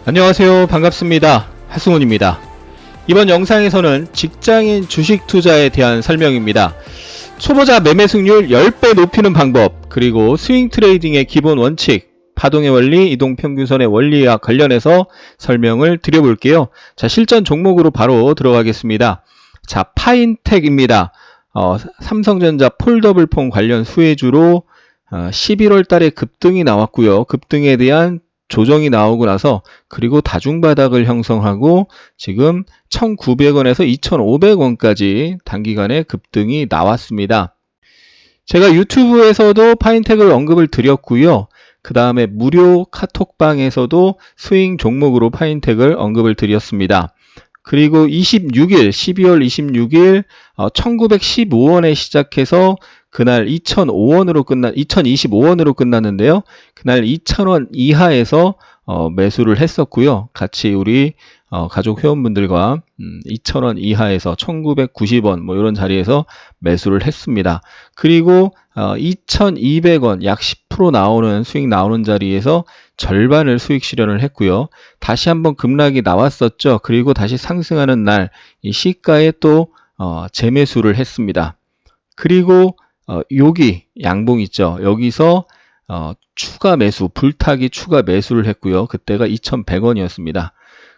안녕하세요. 반갑습니다. 하승훈입니다. 이번 영상에서는 직장인 주식 투자에 대한 설명입니다. 초보자 매매 승률 10배 높이는 방법, 그리고 스윙 트레이딩의 기본 원칙, 파동의 원리, 이동평균선의 원리와 관련해서 설명을 드려볼게요. 자, 실전 종목으로 바로 들어가겠습니다. 자, 파인텍입니다. 삼성전자 폴더블폰 관련 수혜주로 11월 달에 급등이 나왔고요. 급등에 대한 조정이 나오고 나서 그리고 다중바닥을 형성하고 지금 1,900원에서 2,500원까지 단기간에 급등이 나왔습니다. 제가 유튜브에서도 파인텍을 언급을 드렸고요. 그 다음에 무료 카톡방에서도 스윙 종목으로 파인텍을 언급을 드렸습니다. 그리고 12월 26일 1915원에 시작해서 그날 2025원으로 끝났는데요. 그날 2000원 이하에서 매수를 했었고요. 같이 우리 가족 회원분들과 2000원 이하에서 1990원 뭐 이런 자리에서 매수를 했습니다. 그리고 2200원 약 10% 나오는 수익 나오는 자리에서 절반을 수익 실현을 했고요. 다시 한번 급락이 나왔었죠. 그리고 다시 상승하는 날 이 시가에 또 재매수를 했습니다. 그리고 여기 양봉 있죠. 여기서 추가 매수, 불타기 추가 매수를 했고요. 그때가 2,100원이었습니다.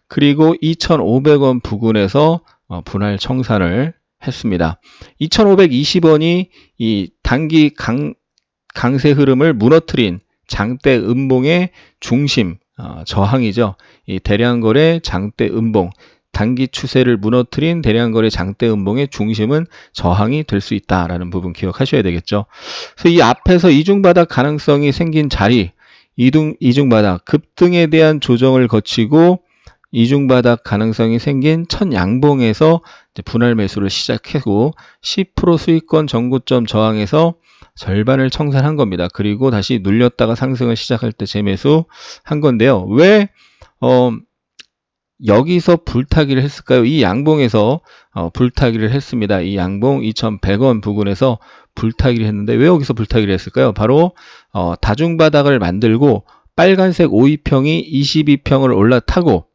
그리고 2,500원 부근에서 분할 청산을 했습니다. 2,520원이 이 단기 강세 흐름을 무너뜨린 장대 음봉의 중심, 저항이죠. 이 대량거래 장대 음봉, 단기 추세를 무너뜨린 대량거래 장대 음봉의 중심은 저항이 될 수 있다라는 부분 기억하셔야 되겠죠. 그래서 이 앞에서 이중바닥 가능성이 생긴 자리, 이중바닥 급등에 대한 조정을 거치고 이중바닥 가능성이 생긴 첫 양봉에서 분할 매수를 시작하고 10% 수익권 전고점 저항에서 절반을 청산한 겁니다. 그리고 다시 눌렸다가 상승을 시작할 때 재매수 한 건데요. 왜 여기서 불타기를 했을까요? 이 양봉에서 불타기를 했습니다. 이 양봉 2,100원 부근에서 불타기를 했는데 왜 여기서 불타기를 했을까요? 바로 다중바닥을 만들고 빨간색 5위평이 22평을 올라타고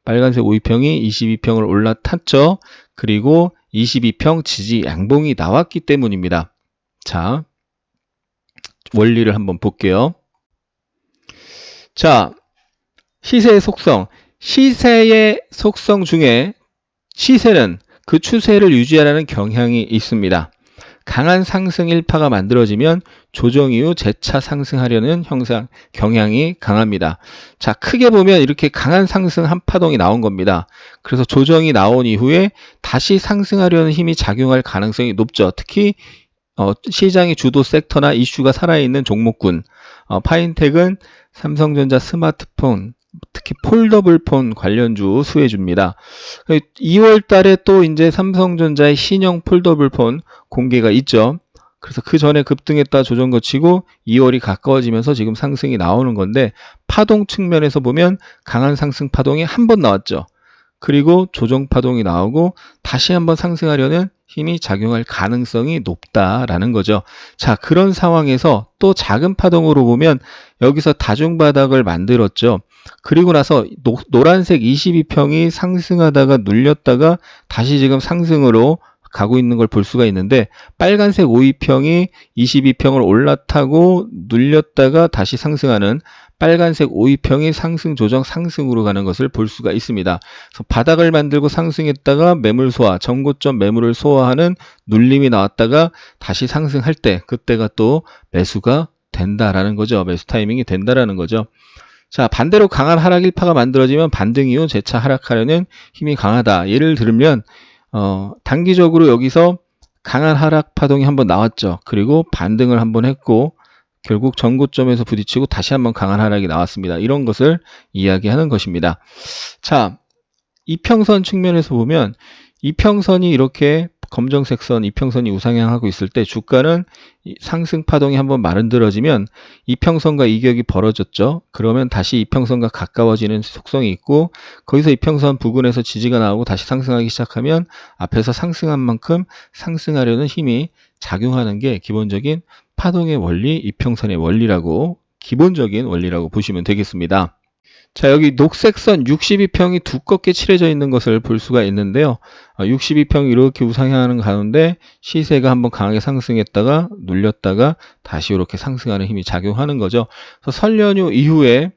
빨간색 5위평이 22평을 올라탔죠. 그리고 22평 지지 양봉이 나왔기 때문입니다. 자, 원리를 한번 볼게요. 자, 시세의 속성. 시세의 속성 중에 시세는 그 추세를 유지하라는 경향이 있습니다. 강한 상승 일파가 만들어지면 조정 이후 재차 상승하려는 경향이 강합니다. 자, 크게 보면 이렇게 강한 상승 한 파동이 나온 겁니다. 그래서 조정이 나온 이후에 다시 상승하려는 힘이 작용할 가능성이 높죠. 특히 시장의 주도 섹터나 이슈가 살아있는 종목군. 파인텍은 삼성전자 스마트폰, 특히 폴더블폰 관련주 수혜주입니다. 2월 달에 또 이제 삼성전자의 신형 폴더블폰 공개가 있죠. 그래서 그 전에 급등했다 조정 거치고 2월이 가까워지면서 지금 상승이 나오는 건데 파동 측면에서 보면 강한 상승 파동이 한 번 나왔죠. 그리고 조정 파동이 나오고 다시 한번 상승하려는 힘이 작용할 가능성이 높다라는 거죠. 자, 그런 상황에서 또 작은 파동으로 보면 여기서 다중바닥을 만들었죠. 그리고 나서 노란색 22평이 상승하다가 눌렸다가 다시 지금 상승으로 가고 있는 걸 볼 수가 있는데 빨간색 5위평이 22평을 올라타고 눌렸다가 다시 상승하는 빨간색 5위평이 상승 조정 상승으로 가는 것을 볼 수가 있습니다. 그래서 바닥을 만들고 상승했다가 매물 소화, 전고점 매물을 소화하는 눌림이 나왔다가 다시 상승할 때 그때가 또 매수가 된다라는 거죠. 매수 타이밍이 된다라는 거죠. 자, 반대로 강한 하락 일파가 만들어지면 반등 이후 재차 하락하려는 힘이 강하다. 예를 들면 단기적으로 여기서 강한 하락 파동이 한번 나왔죠. 그리고 반등을 한번 했고 결국 전고점에서 부딪히고 다시 한번 강한 하락이 나왔습니다. 이런 것을 이야기하는 것입니다. 자, 이평선 측면에서 보면 이평선이 이렇게 검정색 선 이평선이 우상향하고 있을 때 주가는 상승 파동이 한번 만들어지면 이평선과 이격이 벌어졌죠. 그러면 다시 이평선과 가까워지는 속성이 있고 거기서 이평선 부근에서 지지가 나오고 다시 상승하기 시작하면 앞에서 상승한 만큼 상승하려는 힘이 작용하는 게 기본적인 파동의 원리, 이평선의 원리라고 기본적인 원리라고 보시면 되겠습니다. 자, 여기 녹색 선 62평이 두껍게 칠해져 있는 것을 볼 수가 있는데요. 62평이 이렇게 우상향하는 가운데 시세가 한번 강하게 상승했다가 눌렸다가 다시 이렇게 상승하는 힘이 작용하는 거죠. 그래서 설 연휴 이후에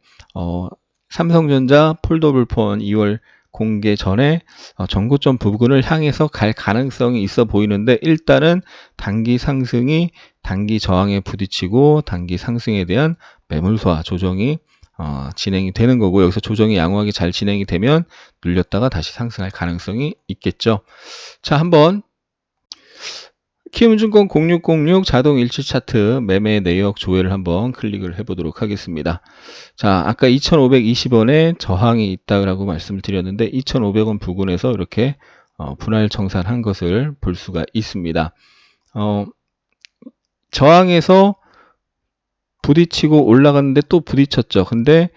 삼성전자 폴더블폰 2월 공개 전에 전고점 부근을 향해서 갈 가능성이 있어 보이는데, 일단은 단기 상승이 단기 저항에 부딪히고 단기 상승에 대한 매물 소화 조정이 진행이 되는 거고, 여기서 조정이 양호하게 잘 진행이 되면 눌렸다가 다시 상승할 가능성이 있겠죠. 자, 한번 키움증권 0606 자동 일치 차트 매매 내역 조회를 한번 클릭을 해보도록 하겠습니다. 자, 아까 2,520원에 저항이 있다고 말씀을 드렸는데 2,500원 부근에서 이렇게 분할 청산한 것을 볼 수가 있습니다. 저항에서 부딪히고 올라갔는데 또 부딪혔죠. 근데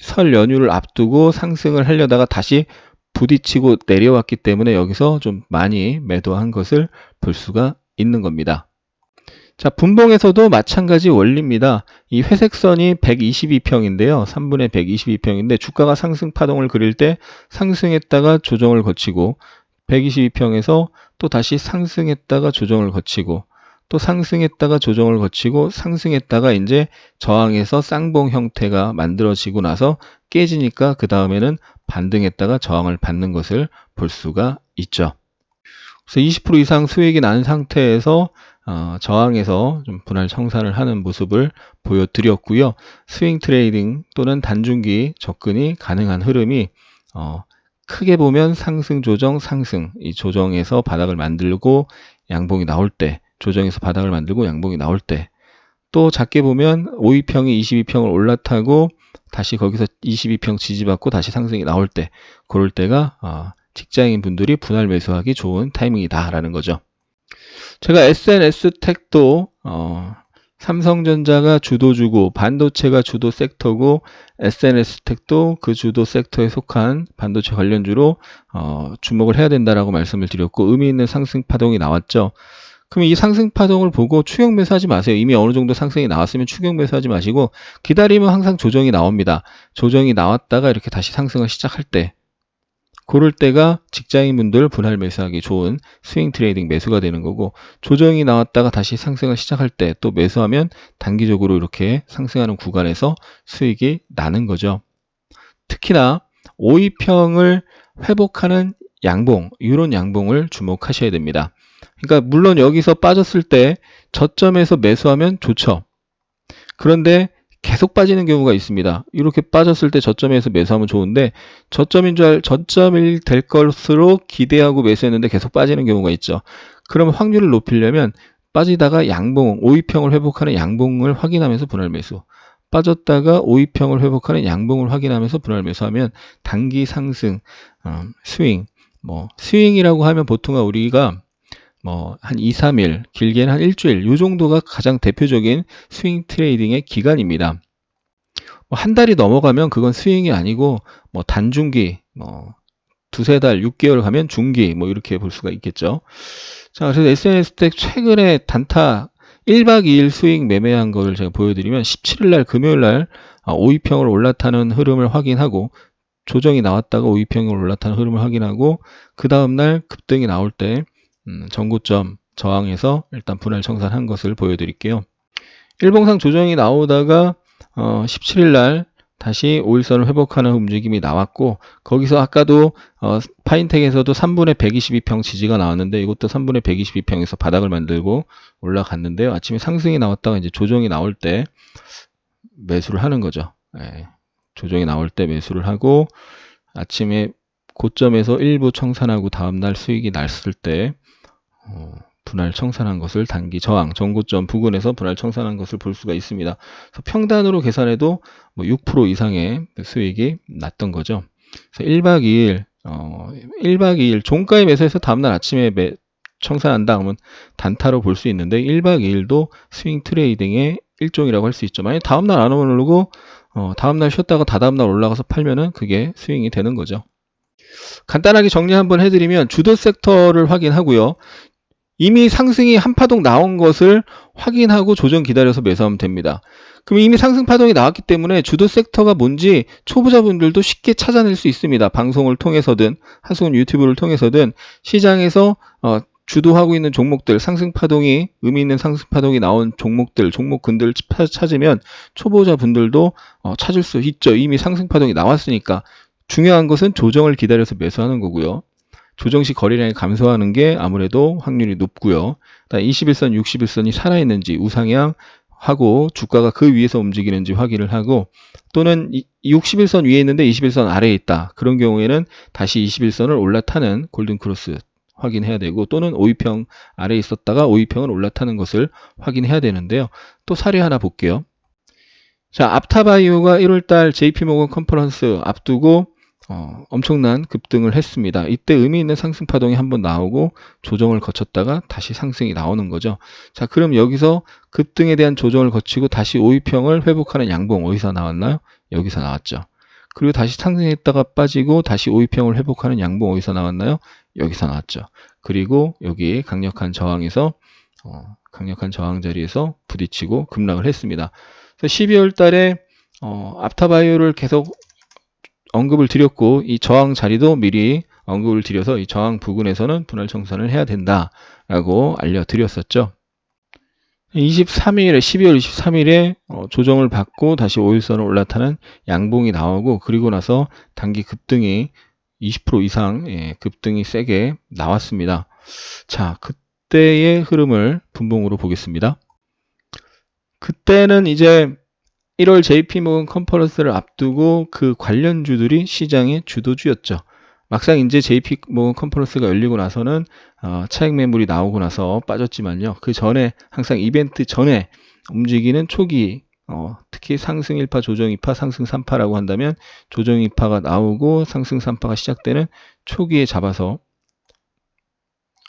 설 연휴를 앞두고 상승을 하려다가 다시 부딪히고 내려왔기 때문에 여기서 좀 많이 매도한 것을 볼 수가 있는 겁니다. 자, 분봉에서도 마찬가지 원리입니다. 이 회색선이 122평인데요. 3분의 122평인데 주가가 상승 파동을 그릴 때 상승했다가 조정을 거치고 122평에서 또 다시 상승했다가 조정을 거치고 또 상승했다가 조정을 거치고 상승했다가 이제 저항에서 쌍봉 형태가 만들어지고 나서 깨지니까 그 다음에는 반등했다가 저항을 받는 것을 볼 수가 있죠. 그래서 20% 이상 수익이 난 상태에서 저항에서 좀 분할 청산을 하는 모습을 보여드렸고요. 스윙 트레이딩 또는 단중기 접근이 가능한 흐름이 크게 보면 상승 조정 상승, 이 조정에서 바닥을 만들고 양봉이 나올 때, 조정에서 바닥을 만들고 양봉이 나올 때, 또 작게 보면 52평이 22평을 올라타고 다시 거기서 22평 지지받고 다시 상승이 나올 때, 그럴 때가 직장인 분들이 분할 매수하기 좋은 타이밍이다라는 거죠. 제가 SNS텍도 삼성전자가 주도주고 반도체가 주도 섹터고 SNS텍도 그 주도 섹터에 속한 반도체 관련주로 주목을 해야 된다라고 말씀을 드렸고, 의미 있는 상승 파동이 나왔죠. 그럼 이 상승 파동을 보고 추격 매수하지 마세요. 이미 어느 정도 상승이 나왔으면 추격 매수하지 마시고 기다리면 항상 조정이 나옵니다. 조정이 나왔다가 이렇게 다시 상승을 시작할 때, 그럴 때가 직장인분들 분할 매수하기 좋은 스윙 트레이딩 매수가 되는 거고, 조정이 나왔다가 다시 상승을 시작할 때 또 매수하면 단기적으로 이렇게 상승하는 구간에서 수익이 나는 거죠. 특히나 52평을 회복하는 양봉, 이런 양봉을 주목하셔야 됩니다. 그러니까 물론 여기서 빠졌을 때 저점에서 매수하면 좋죠. 그런데 계속 빠지는 경우가 있습니다. 이렇게 빠졌을 때 저점에서 매수하면 좋은데, 저점일 될 것으로 기대하고 매수했는데 계속 빠지는 경우가 있죠. 그러면 확률을 높이려면 빠지다가 양봉, 52평을 회복하는 양봉을 확인하면서 분할 매수, 빠졌다가 52평을 회복하는 양봉을 확인하면서 분할 매수하면 단기 상승, 스윙, 스윙이라고 하면 보통 우리가 한 2, 3일, 길게는 한 일주일, 요 정도가 가장 대표적인 스윙 트레이딩의 기간입니다. 한 달이 넘어가면 그건 스윙이 아니고, 단중기, 두세 달, 6개월 가면 중기, 이렇게 볼 수가 있겠죠. 자, 그래서 SNS텍 최근에 단타 1박 2일 수익 매매한 거를 제가 보여드리면 17일날 금요일날 52평을 올라타는 흐름을 확인하고, 조정이 나왔다가 52평을 올라타는 흐름을 확인하고, 그 다음날 급등이 나올 때 전고점 저항에서 일단 분할 청산한 것을 보여드릴게요. 일봉상 조정이 나오다가 17일날 다시 5일선을 회복하는 움직임이 나왔고, 거기서 아까도 파인텍에서도 3분의 122평 지지가 나왔는데 이것도 3분의 122평에서 바닥을 만들고 올라갔는데요. 아침에 상승이 나왔다가 이제 조정이 나올 때 매수를 하는 거죠. 조정이 나올 때 매수를 하고, 아침에 고점에서 일부 청산하고 다음날 수익이 났을 때 분할 청산한 것을 단기 저항, 전고점 부근에서 분할 청산한 것을 볼 수가 있습니다. 그래서 평단으로 계산해도 6% 이상의 수익이 났던 거죠. 그래서 1박 2일 종가에 매수해서 다음날 아침에 청산한다 하면 단타로 볼 수 있는데, 1박 2일도 스윙 트레이딩의 일종이라고 할 수 있죠. 만약 다음날 안 오르고 다음날 쉬었다가 다다음날 올라가서 팔면은 그게 스윙이 되는 거죠. 간단하게 정리 한번 해드리면 주도 섹터를 확인하고요. 이미 상승이 한 파동 나온 것을 확인하고 조정 기다려서 매수하면 됩니다. 그럼 이미 상승 파동이 나왔기 때문에 주도 섹터가 뭔지 초보자분들도 쉽게 찾아낼 수 있습니다. 방송을 통해서든 하수원 유튜브를 통해서든 시장에서 주도하고 있는 종목들, 상승 파동이 의미 있는 상승 파동이 나온 종목들, 종목군들 찾으면 초보자분들도 찾을 수 있죠. 이미 상승 파동이 나왔으니까. 중요한 것은 조정을 기다려서 매수하는 거고요. 조정 시 거래량이 감소하는 게 아무래도 확률이 높고요. 21선, 61선이 살아있는지 우상향하고 주가가 그 위에서 움직이는지 확인을 하고, 또는 61선 위에 있는데 21선 아래에 있다. 그런 경우에는 다시 21선을 올라타는 골든크로스 확인해야 되고, 또는 5위평 아래에 있었다가 5위평을 올라타는 것을 확인해야 되는데요. 또 사례 하나 볼게요. 자, 앞타바이오가 1월달 JP모건 컨퍼런스 앞두고 엄청난 급등을 했습니다. 이때 의미 있는 상승 파동이 한번 나오고 조정을 거쳤다가 다시 상승이 나오는 거죠. 자, 그럼 여기서 급등에 대한 조정을 거치고 다시 5위평을 회복하는 양봉 어디서 나왔나요? 여기서 나왔죠. 그리고 다시 상승했다가 빠지고 다시 5위평을 회복하는 양봉 어디서 나왔나요? 여기서 나왔죠. 그리고 여기 강력한 저항에서 강력한 저항 자리에서 부딪히고 급락을 했습니다. 그래서 12월 달에 앞타바이오를 계속 언급을 드렸고, 이 저항 자리도 미리 언급을 드려서 이 저항 부근에서는 분할 청산을 해야 된다라고 알려드렸었죠. 23일에 12월 23일에 조정을 받고 다시 5일선을 올라타는 양봉이 나오고, 그리고 나서 단기 급등이 20% 이상 급등이 세게 나왔습니다. 자, 그때의 흐름을 분봉으로 보겠습니다. 그때는 이제 1월 JP모건 컨퍼런스를 앞두고 그 관련주들이 시장의 주도주였죠. 막상 이제 JP모건 컨퍼런스가 열리고 나서는 차익 매물이 나오고 나서 빠졌지만요. 그 전에 항상 이벤트 전에 움직이는 초기 특히 상승 1파, 조정 2파, 상승 3파라고 한다면 조정 2파가 나오고 상승 3파가 시작되는 초기에 잡아서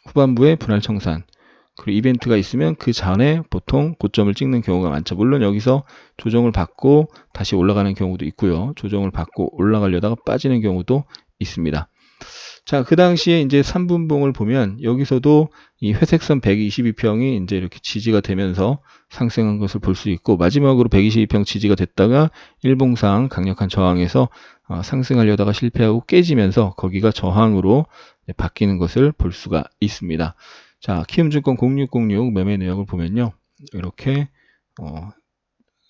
후반부에 분할 청산, 그리고 이벤트가 있으면 그 전에 보통 고점을 찍는 경우가 많죠. 물론 여기서 조정을 받고 다시 올라가는 경우도 있고요. 조정을 받고 올라가려다가 빠지는 경우도 있습니다. 자, 그 당시에 이제 3분봉을 보면 여기서도 이 회색선 122평이 이제 이렇게 지지가 되면서 상승한 것을 볼 수 있고, 마지막으로 122평 지지가 됐다가 일봉상 강력한 저항에서 상승하려다가 실패하고 깨지면서 거기가 저항으로 바뀌는 것을 볼 수가 있습니다. 자, 키움증권 0606 매매 내역을 보면요. 이렇게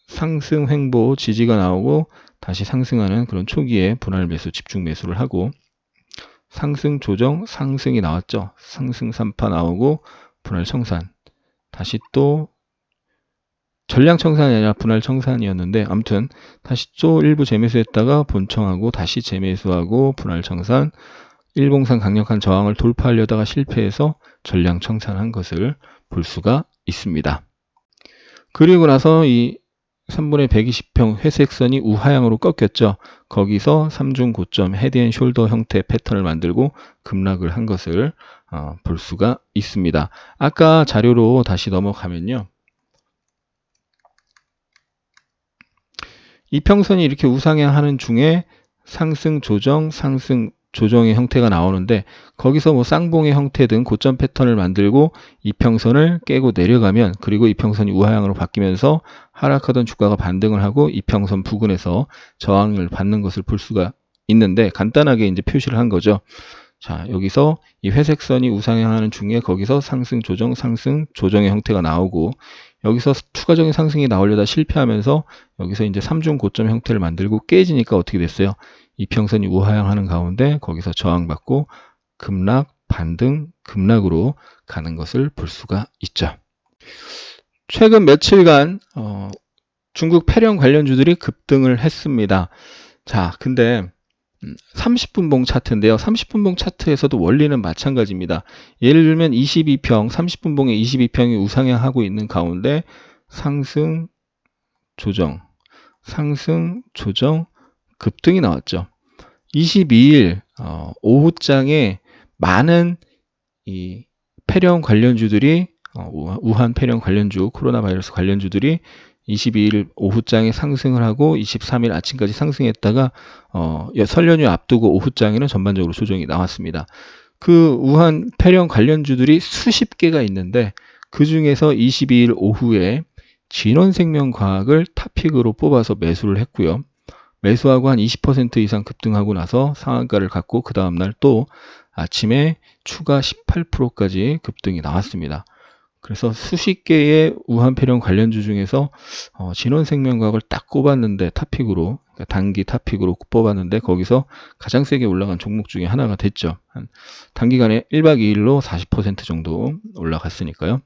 상승 횡보 지지가 나오고 다시 상승하는 그런 초기에 분할 매수, 집중 매수를 하고, 상승 조정 상승이 나왔죠. 상승 3파 나오고 분할 청산, 다시 또 전량 청산이 아니라 분할 청산이었는데, 아무튼 다시 또 일부 재매수했다가 본청하고 다시 재매수하고 분할 청산, 일봉상 강력한 저항을 돌파하려다가 실패해서 전량 청산한 것을 볼 수가 있습니다. 그리고 나서 이 3분의 120평 회색선이 우하향으로 꺾였죠. 거기서 3중 고점 헤드앤숄더 형태 패턴을 만들고 급락을 한 것을 볼 수가 있습니다. 아까 자료로 다시 넘어가면요. 이평선이 이렇게 우상향하는 중에 상승 조정, 상승 조정의 형태가 나오는데, 거기서 뭐 쌍봉의 형태든 고점 패턴을 만들고 이평선을 깨고 내려가면, 그리고 이평선이 우하향으로 바뀌면서 하락하던 주가가 반등을 하고 이평선 부근에서 저항을 받는 것을 볼 수가 있는데, 간단하게 이제 표시를 한 거죠. 자, 여기서 이 회색선이 우상향하는 중에 거기서 상승 조정, 상승 조정의 형태가 나오고, 여기서 추가적인 상승이 나오려다 실패하면서 여기서 이제 3중 고점 형태를 만들고 깨지니까 어떻게 됐어요? 이평선이 우하향하는 가운데 거기서 저항받고 급락, 반등, 급락으로 가는 것을 볼 수가 있죠. 최근 며칠간 중국 패령 관련주들이 급등을 했습니다. 자, 근데 30분봉 차트인데요. 30분봉 차트에서도 원리는 마찬가지입니다. 예를 들면 22평, 30분봉에 22평이 우상향하고 있는 가운데 상승, 조정, 상승, 조정, 급등이 나왔죠. 22일 오후장에 많은 이 패령 관련주들이 우한 패령 관련주, 코로나 바이러스 관련주들이 22일 오후장에 상승을 하고 23일 아침까지 상승했다가 설 연휴 앞두고 오후장에는 전반적으로 조정이 나왔습니다. 그 우한 패령 관련주들이 수십 개가 있는데, 그 중에서 22일 오후에 진원생명과학을 탑픽으로 뽑아서 매수를 했고요. 매수하고 한 20% 이상 급등하고 나서 상한가를 갖고 그 다음날 또 아침에 추가 18%까지 급등이 나왔습니다. 그래서 수십 개의 우한폐렴 관련주 중에서 진원생명과학을 딱 꼽았는데 탑픽으로, 그러니까 단기 탑픽으로 뽑았는데 거기서 가장 세게 올라간 종목 중에 하나가 됐죠. 한 단기간에 1박 2일로 40% 정도 올라갔으니까요.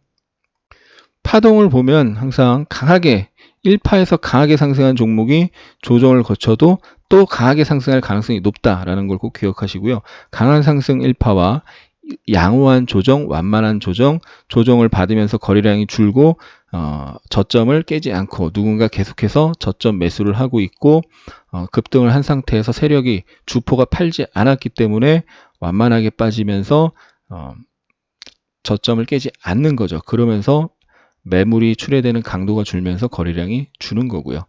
파동을 보면 항상 강하게 1파에서 강하게 상승한 종목이 조정을 거쳐도 또 강하게 상승할 가능성이 높다라는 걸 꼭 기억하시고요. 강한 상승 1파와 양호한 조정, 완만한 조정, 조정을 받으면서 거래량이 줄고 저점을 깨지 않고 누군가 계속해서 저점 매수를 하고 있고 급등을 한 상태에서 세력이 주포가 팔지 않았기 때문에 완만하게 빠지면서 저점을 깨지 않는 거죠. 그러면서 매물이 출회되는 강도가 줄면서 거래량이 주는 거고요.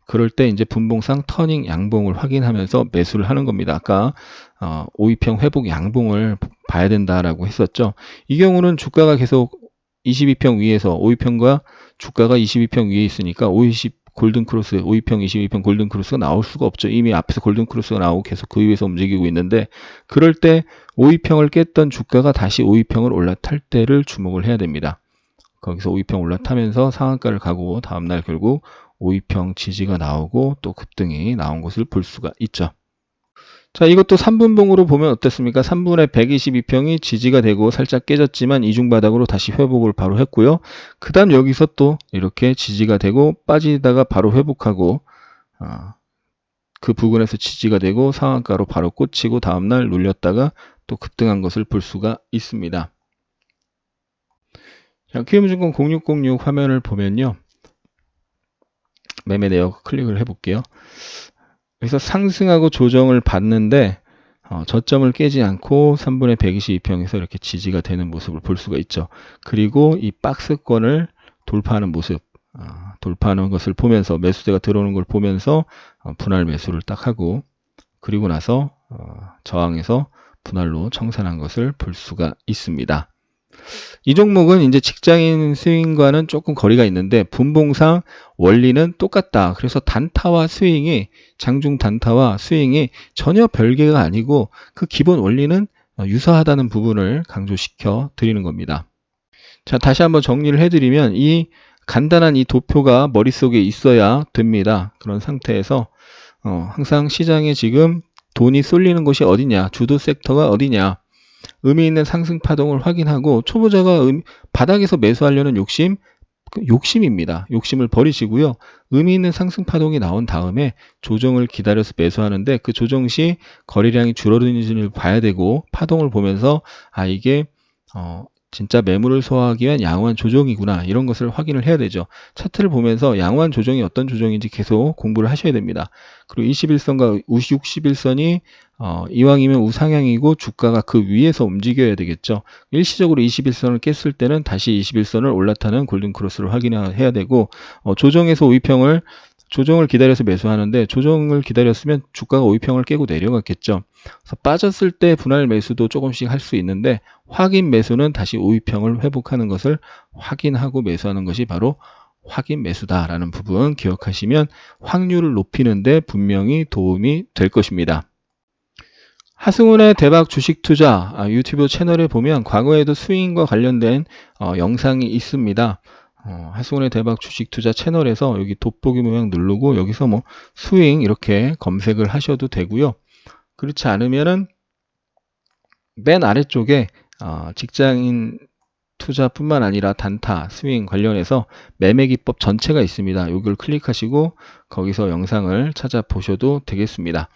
그럴 때 이제 분봉상 터닝 양봉을 확인하면서 매수를 하는 겁니다. 아까 5위평 회복 양봉을 봐야 된다라고 했었죠. 이 경우는 주가가 계속 22평 위에서 5위평과 주가가 22평 위에 있으니까 50 골든크로스, 5위평, 22평 골든크로스가 나올 수가 없죠. 이미 앞에서 골든크로스가 나오고 계속 그 위에서 움직이고 있는데 그럴 때 5위평을 깼던 주가가 다시 5위평을 올라탈 때를 주목을 해야 됩니다. 거기서 5위평 올라타면서 상한가를 가고 다음날 결국 5위평 지지가 나오고 또 급등이 나온 것을 볼 수가 있죠. 자, 이것도 3분봉으로 보면 어떻습니까? 3분의 122평이 지지가 되고 살짝 깨졌지만 이중바닥으로 다시 회복을 바로 했고요. 그 다음 여기서 또 이렇게 지지가 되고 빠지다가 바로 회복하고 그 부근에서 지지가 되고 상한가로 바로 꽂히고 다음날 눌렸다가 또 급등한 것을 볼 수가 있습니다. 자, 키움증권 0606 화면을 보면요. 매매 내역 클릭을 해볼게요. 그래서 상승하고 조정을 받는데 저점을 깨지 않고 3분의 122평에서 이렇게 지지가 되는 모습을 볼 수가 있죠. 그리고 이 박스권을 돌파하는 모습, 돌파하는 것을 보면서 매수세가 들어오는 걸 보면서 분할 매수를 딱 하고 그리고 나서 저항에서 분할로 청산한 것을 볼 수가 있습니다. 이 종목은 이제 직장인 스윙과는 조금 거리가 있는데 분봉상 원리는 똑같다. 그래서 단타와 스윙이 장중 단타와 스윙이 전혀 별개가 아니고 그 기본 원리는 유사하다는 부분을 강조시켜 드리는 겁니다. 자, 다시 한번 정리를 해드리면 이 간단한 이 도표가 머릿속에 있어야 됩니다. 그런 상태에서 항상 시장에 지금 돈이 쏠리는 곳이 어디냐, 주도 섹터가 어디냐, 의미 있는 상승 파동을 확인하고 초보자가 바닥에서 매수하려는 욕심입니다. 욕심을 버리시고요. 의미 있는 상승 파동이 나온 다음에 조정을 기다려서 매수하는데 그 조정 시 거래량이 줄어드는지를 봐야 되고 파동을 보면서 이게 진짜 매물을 소화하기 위한 양호한 조정이구나 이런 것을 확인을 해야 되죠. 차트를 보면서 양호한 조정이 어떤 조정인지 계속 공부를 하셔야 됩니다. 그리고 21선과 61선이 이왕이면 우상향이고 주가가 그 위에서 움직여야 되겠죠. 일시적으로 21선을 깼을 때는 다시 21선을 올라타는 골든크로스를 확인해야 되고 조정에서 5위평을 조정을 기다려서 매수하는데 조정을 기다렸으면 주가가 5위평을 깨고 내려갔겠죠. 그래서 빠졌을 때 분할 매수도 조금씩 할 수 있는데 확인 매수는 다시 5위평을 회복하는 것을 확인하고 매수하는 것이 바로 확인 매수다라는 부분 기억하시면 확률을 높이는 데 분명히 도움이 될 것입니다. 하승훈의 대박 주식 투자 유튜브 채널에 보면 과거에도 스윙과 관련된 영상이 있습니다. 하승훈의 대박 주식 투자 채널에서 여기 돋보기 모양 누르고 여기서 뭐 스윙 이렇게 검색을 하셔도 되고요. 그렇지 않으면은 맨 아래쪽에 직장인 투자뿐만 아니라 단타, 스윙 관련해서 매매 기법 전체가 있습니다. 이걸 클릭하시고 거기서 영상을 찾아보셔도 되겠습니다.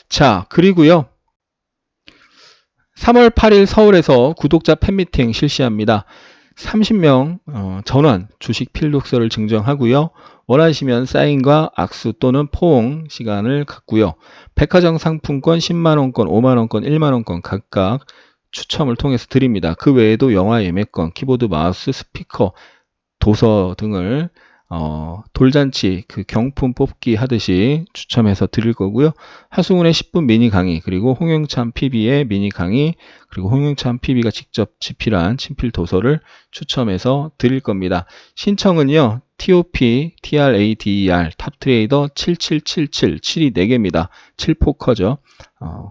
자, 그리고요. 3월 8일 서울에서 구독자 팬미팅 실시합니다. 30명 전원 주식 필독서를 증정하고요. 원하시면 사인과 악수 또는 포옹 시간을 갖고요. 백화점 상품권 10만원권, 5만원권, 1만원권 각각 추첨을 통해서 드립니다. 그 외에도 영화 예매권, 키보드, 마우스, 스피커, 도서 등을 돌잔치 그 경품 뽑기 하듯이 추첨해서 드릴 거고요. 하승훈의 10분 미니 강의 그리고 홍영찬 PB의 미니 강의 그리고 홍영찬 PB가 직접 집필한 친필 도서를 추첨해서 드릴 겁니다. 신청은요. TOP, TRADER, 탑트레이더 7777, 7이 4개입니다. 7포커죠.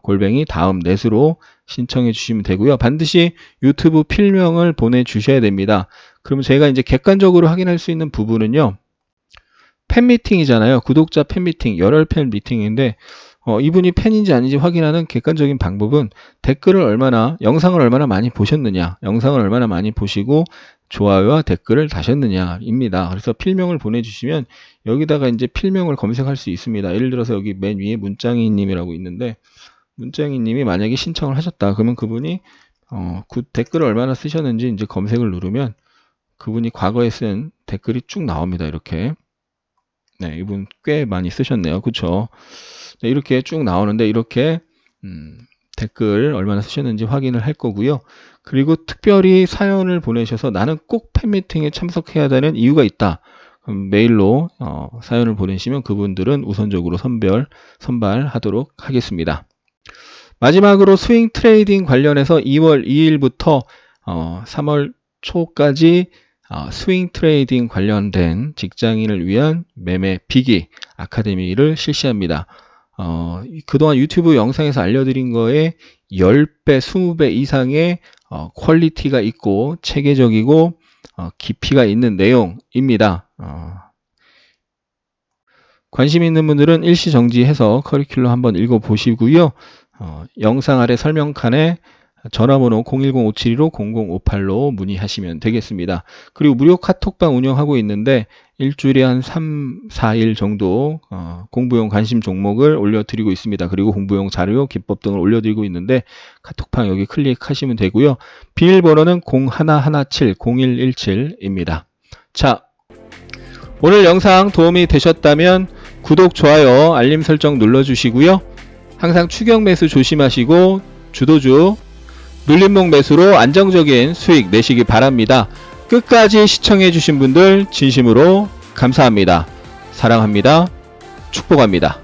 골뱅이 다음 넷으로 신청해 주시면 되고요. 반드시 유튜브 필명을 보내주셔야 됩니다. 그러면 제가 이제 객관적으로 확인할 수 있는 부분은요. 팬미팅이잖아요. 구독자 팬미팅, 열혈 팬 미팅인데 이분이 팬인지 아닌지 확인하는 객관적인 방법은 영상을 얼마나 많이 보셨느냐, 영상을 얼마나 많이 보시고 좋아요와 댓글을 다셨느냐입니다. 그래서 필명을 보내주시면 여기다가 이제 필명을 검색할 수 있습니다. 예를 들어서 여기 맨 위에 문짱이님이라고 있는데 문짱이님이 만약에 신청을 하셨다. 그러면 그분이 댓글을 얼마나 쓰셨는지 이제 검색을 누르면 그분이 과거에 쓴 댓글이 쭉 나옵니다. 이렇게. 네, 이분 꽤 많이 쓰셨네요. 그쵸? 네, 이렇게 쭉 나오는데 이렇게 댓글 얼마나 쓰셨는지 확인을 할 거고요. 그리고 특별히 사연을 보내셔서 나는 꼭 팬미팅에 참석해야 되는 이유가 있다. 그럼 메일로 사연을 보내시면 그분들은 우선적으로 선발하도록 하겠습니다. 마지막으로 스윙 트레이딩 관련해서 2월 2일부터 3월 초까지 스윙 트레이딩 관련된 직장인을 위한 매매 비기 아카데미를 실시합니다. 그동안 유튜브 영상에서 알려드린 거에 10배, 20배 이상의 퀄리티가 있고 체계적이고 깊이가 있는 내용입니다. 관심 있는 분들은 일시 정지해서 커리큘럼 한번 읽어보시고요. 영상 아래 설명칸에 전화번호 010-571-0058로 문의하시면 되겠습니다. 그리고 무료 카톡방 운영하고 있는데 일주일에 한 3, 4일 정도 공부용 관심 종목을 올려드리고 있습니다. 그리고 공부용 자료, 기법 등을 올려드리고 있는데 카톡방 여기 클릭하시면 되고요. 비밀번호는 0117-0117입니다. 자, 오늘 영상 도움이 되셨다면 구독, 좋아요, 알림 설정 눌러주시고요. 항상 추격 매수 조심하시고 주도주 눌림목 매수로 안정적인 수익 내시기 바랍니다. 끝까지 시청해주신 분들 진심으로 감사합니다. 사랑합니다. 축복합니다.